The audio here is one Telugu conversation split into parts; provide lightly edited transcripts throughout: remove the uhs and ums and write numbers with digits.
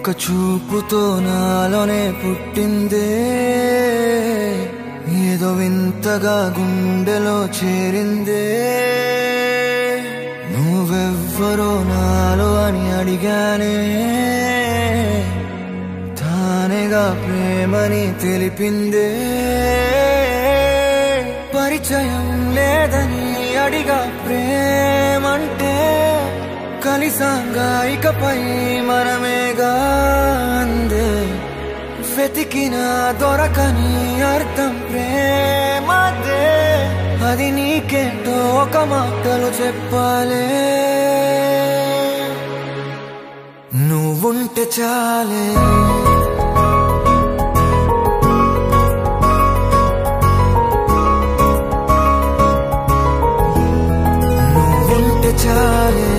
ఒక్క చూపుతో నాలోనే పుట్టిందే ఏదో వింతగా గుండెలో చేరిందే నువ్వెవ్వరో నాలో అని అడిగానే తానేగా ప్రేమని తెలిపిందే పరిచయం లేదని అడిగా ప్రేమంటే కలిసాంగా ఇకపై మనమేగా అందే వెతికినా దొరకని అర్థం ప్రేమదే అది నీకేంటో ఒక మాటలు చెప్పాలే నువ్వుంటే చాలే నువ్వుంటే చాలే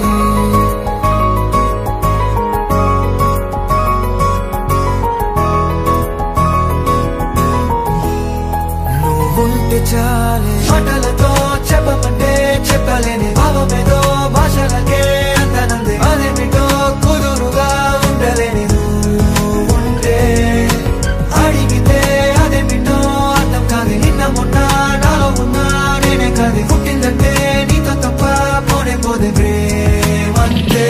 ఉంటే చాలే మాటలతో చెప్పమంటే చెప్పలేని భావమేదో భాషలకే అందనందే అదేమిటో కుదురుగా ఉండలేని ఉంటే అడిగితే అదేమిటో అర్థం కాదు నిన్న మొన్న నాలో ఉన్నా నేనే కాదు పుట్టిందంటే నీతో తప్ప పోనే పోదే ప్రేమంతే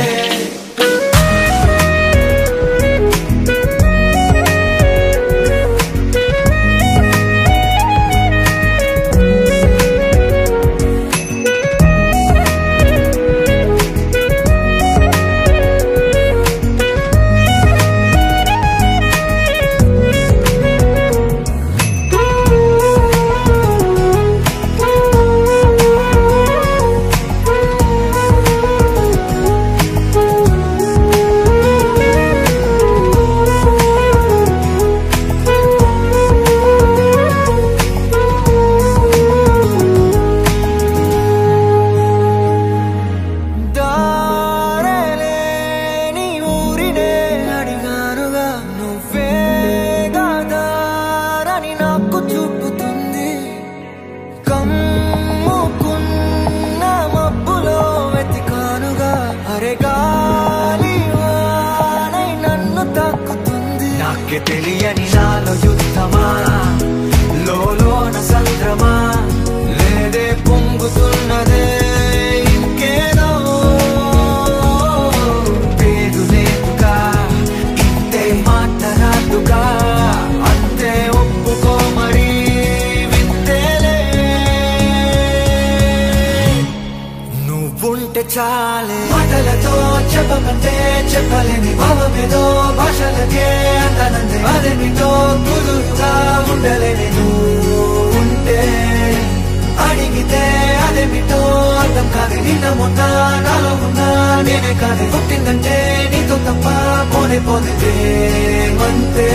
నాకే తెలియని నాలో యుద్ధమా లోన సంద్రమా లేదే పొంగుతున్నదే ఇంకేదో పేరు లేదుగా ఇంతే మాట్లాడుగా అంతే ఒప్పుకో మరి వింతేలే నువ్వుంటే చాలే మాటలతో చెప్పమంటే చెప్పలేని భావమేదో భాషలకే అందనందే అదేమిటో కుదురుగా ఉండలేని ఉంటే అడిగితే అదేమిటో అర్థం కాదు నిన్న మొన్న నాలో ఉన్నా నేనే కాదు పుట్టిందంటే నీతో తప్ప పోనే పోతే ప్రేమంతే